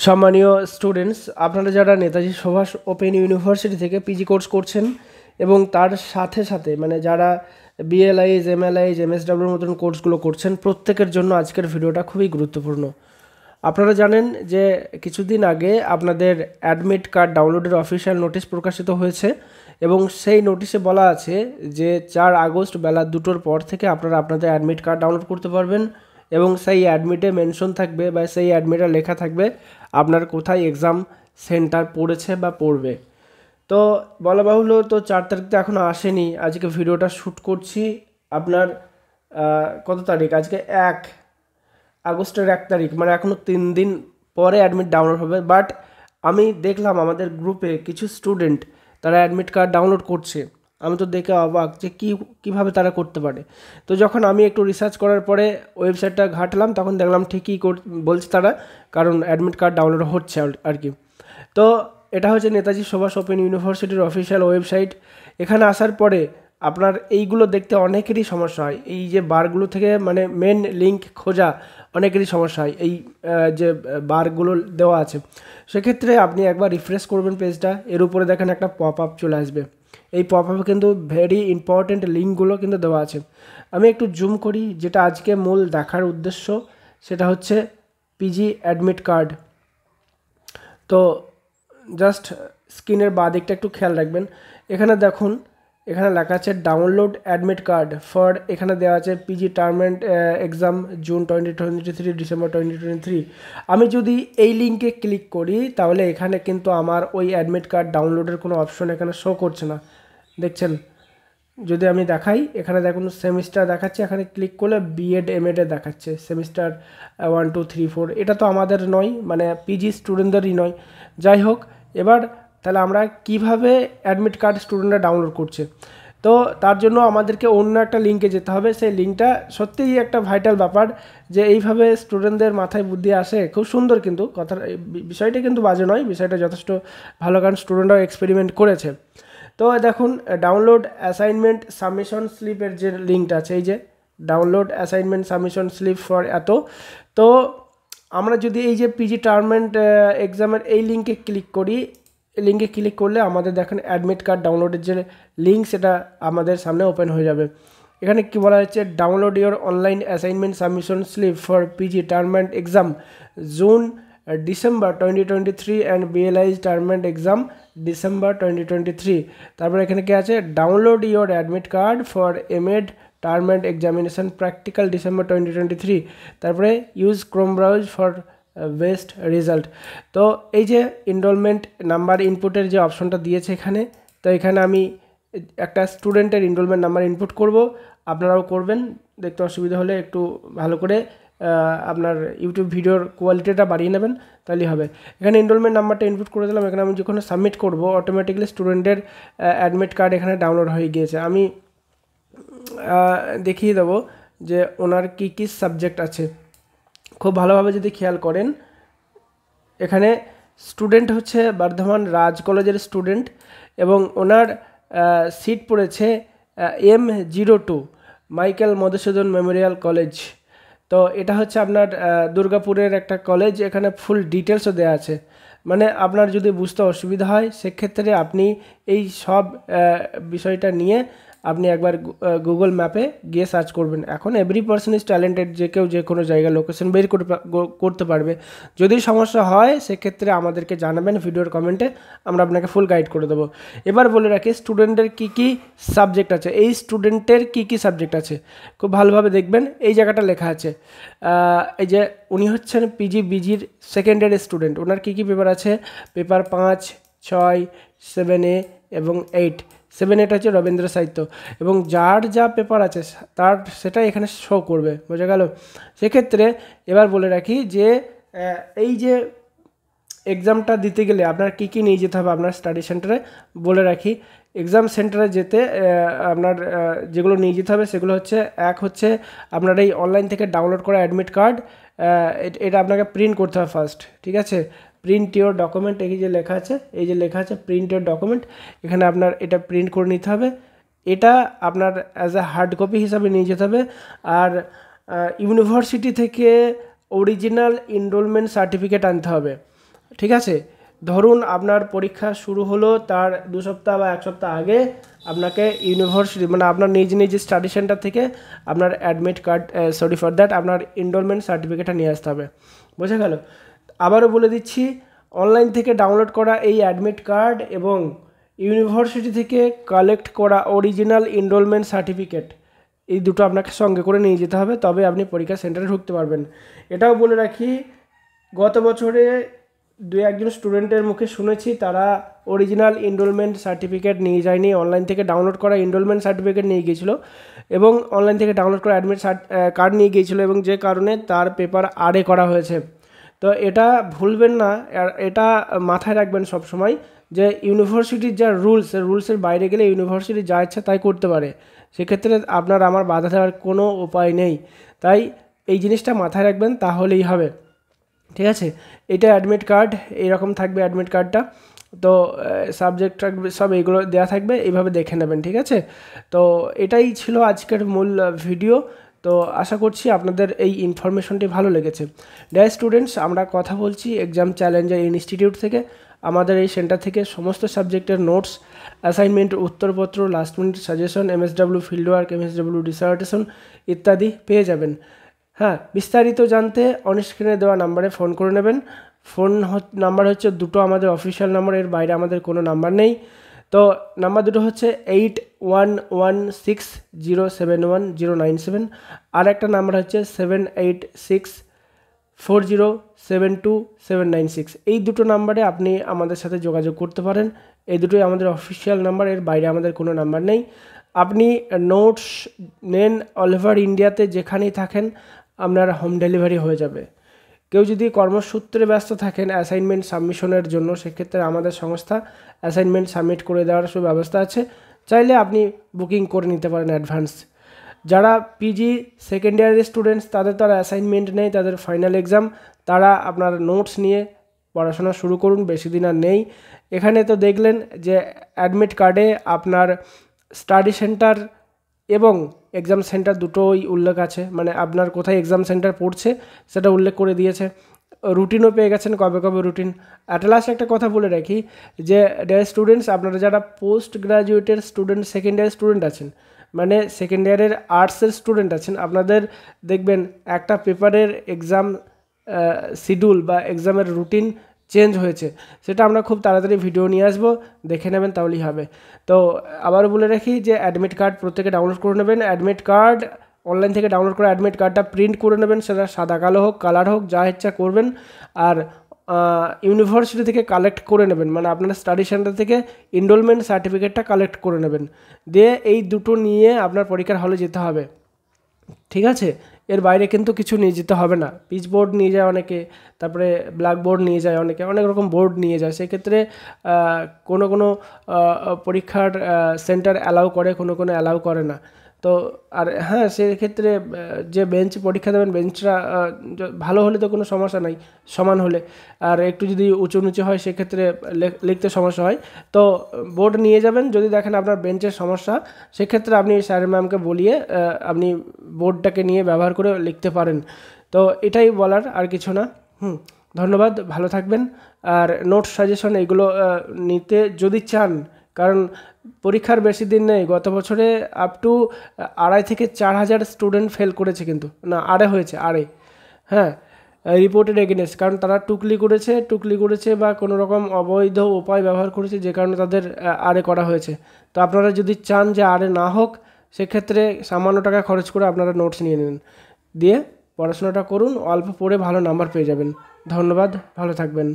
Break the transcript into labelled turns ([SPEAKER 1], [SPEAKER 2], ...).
[SPEAKER 1] সম্মানীয় স্টুডেন্টস, আপনারা যারা নেতাজি সুভাষ ওপেন ইউনিভার্সিটি থেকে পিজি কোর্স করছেন এবং তার সাথে সাথে মানে যারা বিএলআইএস, এমএলআইএস, এমএসডব্লিউর মতন কোর্সগুলো করছেন, প্রত্যেকের জন্য আজকের ভিডিওটা খুবই গুরুত্বপূর্ণ। আপনারা জানেন যে কিছুদিন আগে আপনাদের অ্যাডমিট কার্ড ডাউনলোডের অফিসিয়াল নোটিশ প্রকাশিত হয়েছে এবং সেই নোটিশে বলা আছে যে 4 আগস্ট বেলা 2টোর পর থেকে আপনারা আপনাদের অ্যাডমিট কার্ড ডাউনলোড করতে পারবেন এবং সেই অ্যাডমিটে মেনশন থাকবে বা সেই অ্যাডমিটে লেখা থাকবে আপনার কোথায় এক্সাম সেন্টার পড়েছে বা পড়বে। তো বলা বাহুল্য, তো 4 তারিখ তো এখনও আসেনি। আজকে ভিডিওটা শ্যুট করছি আপনার কত তারিখ, আজকে 1 আগস্টের 1 তারিখ, মানে এখনও 3 দিন পরে অ্যাডমিট ডাউনলোড হবে। বাট আমি দেখলাম আমাদের গ্রুপে কিছু স্টুডেন্ট তারা অ্যাডমিট কার্ড ডাউনলোড করছে। আমি তো দেখে অবাক যে কীভাবে তারা করতে পারে। তো যখন আমি একটু রিসার্চ করার পরে ওয়েবসাইটটা ঘাঁটলাম, তখন দেখলাম ঠিকই বলছে তারা, কারণ অ্যাডমিট কার্ড ডাউনলোড হচ্ছে আর কি। তো এটা হচ্ছে নেতাজি সুভাষ ওপেন ইউনিভার্সিটির অফিসিয়াল ওয়েবসাইট। এখানে আসার পরে আপনার এইগুলো দেখতে অনেকেরই সমস্যা হয়। এই যে বারগুলো থেকে মানে মেন লিঙ্ক খোঁজা অনেকেরই সমস্যা হয়। এই যে বারগুলো দেওয়া আছে, সেক্ষেত্রে আপনি একবার রিফ্রেশ করবেন পেজটা, এর উপরে দেখেন একটা পপ আপ চলে আসবে। এই পপ আপে কিন্তু ভেরি ইম্পর্টেন্ট লিঙ্কগুলো কিন্তু দেওয়া আছে। আমি একটু জুম করি, যেটা আজকে মূল দেখার উদ্দেশ্য সেটা হচ্ছে পিজি অ্যাডমিট কার্ড। তো জাস্ট স্ক্রিনের বাঁ দিকটা একটু খেয়াল রাখবেন। এখানে দেখুন, এখানে লেখা আছে ডাউনলোড অ্যাডমিট কার্ড ফর, এখানে দেওয়া আছে PG term end exam June 2023 December 2023। আমি যদি এই লিঙ্কে ক্লিক করি তাহলে এখানে কিন্তু আমার ওই অ্যাডমিট কার্ড ডাউনলোডের কোনো অপশন এখানে শো করছে না, দেখছেন। যদি আমি দেখাই, এখানে দেখুন সেমিস্টার দেখাচ্ছে, এখানে ক্লিক করলে বিএড এমএডে দেখাচ্ছে সেমিস্টার 1 2 3 4। এটা তো আমাদের নয়, মানে পিজি স্টুডেন্টদেরই নয়। যাই হোক, এবার তাহলে আমরা কিভাবে অ্যাডমিট কার্ড স্টুডেন্টরা ডাউনলোড করছে, তো তার জন্য আমাদেরকে অন্য একটা লিঙ্কে যেতে হবে। সেই লিঙ্কটা সত্যিই একটা ভাইটাল ব্যাপার যে এইভাবে স্টুডেন্টদের মাথায় বুদ্ধি আসে, খুব সুন্দর। কিন্তু কথার বিষয়টা কিন্তু বাজে নয়, বিষয়টা যথেষ্ট ভালো, কারণ স্টুডেন্টরাও এক্সপেরিমেন্ট করেছে। তো দেখুন, ডাউনলোড অ্যাসাইনমেন্ট সাবমিশন স্লিপের যে লিঙ্কটা আছে, এই যে download assignment submission slip for এত। তো আমরা যদি এই যে পিজি টার্ম অ্যান্ড এক্সামের এই লিঙ্কে ক্লিক করি, লিঙ্কে ক্লিক করলে আমাদের দেখেন অ্যাডমিট কার্ড ডাউনলোডের যে লিঙ্ক সেটা আমাদের সামনে ওপেন হয়ে যাবে। এখানে কি বলা হচ্ছে, download your online assignment submission slip for PG term end exam June December 2023 and BLIS term end exam December 2023। তারপর এখানে কি আছে, download your admit card for MEd term end examination practical December 2023। তারপরে use Chrome browse for best result. তো এই যে enrolment number ইনপুটের যে অপশনটা দিয়েছে এখানে, তো এখানে আমি একটা স্টুডেন্টের এনরোলমেন্ট নাম্বার ইনপুট করব, আপনারাও করবেন। দেখতে অসুবিধা হলে একটু ভালো করে আপনার ইউটিউব ভিডিওর কোয়ালিটিটা বাড়িয়ে নেবেন, তাহলেই হবে। এখানে এনরোলমেন্ট নাম্বারটা ইনপুট করে দিলাম। এখানে আমি যখন সাবমিট করব, অটোমেটিক্যালি স্টুডেন্টের অ্যাডমিট কার্ড এখানে ডাউনলোড হয়ে গিয়েছে। আমি দেখিয়ে দেবো যে ওনার কী কী সাবজেক্ট আছে। খুব ভালোভাবে যদি খেয়াল করেন, এখানে স্টুডেন্ট হচ্ছে বর্ধমান রাজ কলেজের স্টুডেন্ট এবং ওনার সিট পড়েছে M02 Michael Madhusudan Memorial college. তো এটা হচ্ছে আপনার দুর্গাপুরের একটা কলেজ। এখানে ফুল ডিটেলসও দেওয়া আছে, মানে আপনার যদি বুঝতে অসুবিধা হয় সেক্ষেত্রে আপনি এই সব বিষয়টা নিয়ে আপনি একবার গুগল ম্যাপে গিয়ে সার্চ করবেন। এখন এভরি পার্সন ইজ ট্যালেন্টেড, যে কেউ যে কোনো জায়গায় লোকেশন বের করতে পারবে। যদি সমস্যা হয় সেক্ষেত্রে আমাদেরকে জানাবেন ভিডিওর কমেন্টে, আমরা আপনাকে ফুল গাইড করে দেবো। এবার বলে রাখি স্টুডেন্টের কী কী সাবজেক্ট আছে। এই স্টুডেন্টের কী কী সাবজেক্ট আছে খুব ভালোভাবে দেখবেন, এই জায়গাটা লেখা আছে। এই যে উনি হচ্ছেন বিজির সেকেন্ড ইয়ারের স্টুডেন্ট, ওনার কী কী পেপার আছে, পেপার 5, 6, 7A এবং 8। 7 হচ্ছে রবীন্দ্র সাহিত্য, এবং যার যা পেপার আছে তার সেটা এখানে শো করবে, বোঝা গেল। সেক্ষেত্রে এবার বলে রাখি যে এই যে এক্সামটা দিতে গেলে আপনার কী কী নিয়ে যেতে হবে আপনার স্টাডি সেন্টারে, বলে রাখি। এক্সাম সেন্টারে যেতে আপনার যেগুলো নিয়ে যেতে হবে সেগুলো হচ্ছে, এক হচ্ছে আপনার এই অনলাইন থেকে ডাউনলোড করা অ্যাডমিট কার্ড, এটা আপনাকে প্রিন্ট করতে হবে ফার্স্ট, ঠিক আছে। প্রিন্ট ইওর ডকুমেন্ট, এই যে লেখা আছে, এই যে লেখা আছে প্রিন্ট ইওর ডকুমেন্ট, এখানে আপনার এটা প্রিন্ট করে নিতে হবে। এটা আপনার অ্যাজ এ হার্ড কপি হিসাবে নিয়ে যেতে হবে। আর ইউনিভার্সিটি থেকে অরিজিনাল এনরোলমেন্ট সার্টিফিকেট আনতে হবে। ঠিক আছে, ধরুন আপনার পরীক্ষা শুরু হলো তার 2 সপ্তাহ বা 1 সপ্তাহ আগে আপনাকে ইউনিভার্সিটি মানে আপনার নিজ স্টাডি সেন্টার থেকে আপনার admit card sorry for that আপনার এনরোলমেন্ট সার্টিফিকেটটা নিয়ে আসতে হবে। বোঝা গেল? আবারও বলে দিচ্ছি, অনলাইন থেকে ডাউনলোড করা এই অ্যাডমিট কার্ড এবং ইউনিভার্সিটি থেকে কালেক্ট করা অরিজিনাল এনরোলমেন্ট সার্টিফিকেট, এই দুটো আপনাকে সঙ্গে করে নিয়ে যেতে হবে, তবে আপনি পরীক্ষা সেন্টারে ঢুকতে পারবেন। এটাও বলে রাখি, গত বছরে 2-1জন স্টুডেন্টের মুখে শুনেছি তারা অরিজিনাল এনরোলমেন্ট সার্টিফিকেট নিয়ে যায়নি, অনলাইন থেকে ডাউনলোড করা এনরোলমেন্ট সার্টিফিকেট নিয়ে গিয়েছিল এবং অনলাইন থেকে ডাউনলোড করা অ্যাডমিট কার্ড নিয়ে গিয়েছিল এবং যে কারণে তার পেপার আড়ে করা হয়েছে। তো এটা ভুলবেন না, এটা মাথায় রাখবেন সব সময় যে ইউনিভার্সিটির যা রুলসের বাইরে গেলে ইউনিভার্সিটি যা ইচ্ছা তাই করতে পারে, সেক্ষেত্রে আপনার আমার বাধা দেওয়ার কোনো উপায় নেই। তাই এই জিনিসটা মাথায় রাখবেন, তাহলেই হবে। ঠিক আছে, এটা অ্যাডমিট কার্ড এইরকম থাকবে অ্যাডমিট কার্ডটা, তো সাবজেক্ট থাকবে সব এইগুলো দেওয়া থাকবে, এইভাবে দেখে নেবেন। ঠিক আছে, তো এটাই ছিল আজকের মূল ভিডিও। তো আশা করছি আপনাদের এই ইনফরমেশনটি ভালো লেগেছে। ডিয়ার স্টুডেন্টস, আমরা কথা বলছি এক্সাম চ্যালেঞ্জার ইনস্টিটিউট থেকে। আমাদের এই সেন্টার থেকে সমস্ত সাবজেক্টের নোটস, অ্যাসাইনমেন্ট, উত্তরপত্র, last minute suggestion, MSW field work, MSW dissertation ইত্যাদি পেয়ে যাবেন। হ্যাঁ, বিস্তারিত জানতে অনস্ক্রিনে দেওয়া নাম্বারে ফোন করে নেবেন। ফোন নাম্বার হচ্ছে দুটো আমাদের অফিসিয়াল নাম্বার, এর বাইরে আমাদের কোনো নাম্বার নেই। তো নাম্বার দুটো হচ্ছে 8116071097, আর একটা নাম্বার হচ্ছে 7864072796। এই দুটো নাম্বারে আপনি আমাদের সাথে যোগাযোগ করতে পারেন। এই দুটোই আমাদের অফিসিয়াল নাম্বার, এর বাইরে আমাদের কোনো নাম্বার নেই। আপনি নোটস নেন অল ওভার ইন্ডিয়াতে, যেখানেই থাকেন আপনার হোম ডেলিভারি হয়ে যাবে। কেউ যদি কর্মসূত্রে ব্যস্ত থাকেন অ্যাসাইনমেন্ট সাবমিশনের জন্য, সেক্ষেত্রে আমাদের সংস্থা অ্যাসাইনমেন্ট সাবমিট করে দেওয়ার সুব্যবস্থা আছে, চাইলে আপনি বুকিং করে নিতে পারেন অ্যাডভান্স। যারা পিজি সেকেন্ড ইয়ারের স্টুডেন্টস, তাদের তারা অ্যাসাইনমেন্ট নেই, তাদের ফাইনাল এক্সাম, তারা আপনার নোটস নিয়ে পড়াশোনা শুরু করুন, বেশি দিন আর নেই। এখানে তো দেখলেন যে অ্যাডমিট কার্ডে আপনার স্টাডি সেন্টার এবং এক্সাম সেন্টার দুটোই উল্লেখ আছে, মানে আপনার কোথায় এক্সাম সেন্টার পড়ছে সেটা উল্লেখ করে দিয়েছে। রুটিনও পেয়ে গেছেন, কবে কবে রুটিন। অ্যাট লাস্ট একটা কথা বলে রাখি যে ডিয়ার স্টুডেন্টস, আপনারা যারা পোস্ট গ্রাজুয়েটের স্টুডেন্ট, সেকেন্ড ইয়ারের স্টুডেন্ট আছেন, মানে সেকেন্ড ইয়ারের আর্টসের স্টুডেন্ট আছেন, আপনাদের দেখবেন একটা পেপারের এক্সাম শিডিউল বা এক্সামের রুটিন চেঞ্জ হয়েছে, সেটা আমরা খুব তাড়াতাড়ি ভিডিও নিয়ে আসবো, দেখে নেবেন, তাহলেই হবে। তো আবারও বলে রাখি যে অ্যাডমিট কার্ড প্রত্যেকে ডাউনলোড করে নেবেন। অ্যাডমিট কার্ড অনলাইন থেকে ডাউনলোড করে অ্যাডমিট কার্ডটা প্রিন্ট করে নেবেন, সেটা সাদা কালো হোক, কালার হোক, যা ইচ্ছা করবেন। আর ইউনিভার্সিটি থেকে কালেক্ট করে নেবেন, মানে আপনার স্টাডি সেন্টার থেকে এনরোলমেন্ট সার্টিফিকেটটা কালেক্ট করে নেবেন, দিয়ে এই দুটো নিয়ে আপনার পরীক্ষার হলে যেতে হবে। ঠিক আছে, এর বাইরে কিন্তু কিছু নিয়ে যেতে হবে না। পিচ বোর্ড নিয়ে যায় অনেকে, তারপরে ব্ল্যাক বোর্ড নিয়ে যায় অনেকে, অনেক রকম বোর্ড নিয়ে যায়। সেক্ষেত্রে কোনো পরীক্ষার সেন্টার অ্যালাউ করে, কোনো অ্যালাউ করে না। তো আর হ্যাঁ, সেক্ষেত্রে যে বেঞ্চ পরীক্ষা দেবেন, বেঞ্চটা ভালো হলে তো কোনো সমস্যা নাই, সমান হলে। আর একটু যদি উঁচু নিচু হয়, সেক্ষেত্রে লিখতে সমস্যা হয়। তো বোর্ড নিয়ে যাবেন, যদি দেখেন আপনার বেঞ্চের সমস্যা, সেক্ষেত্রে আপনি স্যার ম্যামকে বলিয়ে আপনি বোর্ডটাকে নিয়ে ব্যবহার করে লিখতে পারেন। তো এটাই বলার, আর কিছু না। ধন্যবাদ, ভালো থাকবেন। আর নোট সাজেশন এগুলো নিতে যদি চান, কারণ পরীক্ষার বেশি দিন নেই, গত বছরে আপ টু 2,500 থেকে 4,000 স্টুডেন্ট ফেল করেছে, কিন্তু না আড়ে হয়েছে, আড়ে। হ্যাঁ, রিপোর্টেড এগেনেস্ট, কারণ তারা টুকলি করেছে বা কোনো রকম অবৈধ উপায় ব্যবহার করেছে, যে কারণে তাদের আড়ে করা হয়েছে। তো আপনারা যদি চান যে আড়ে না হোক, সেক্ষেত্রে সামান্য টাকা খরচ করে আপনারা নোটস নিয়ে নিন, দিয়ে পড়াশোনাটা করুন, অল্প পড়ে ভালো নাম্বার পেয়ে যাবেন। ধন্যবাদ, ভালো থাকবেন।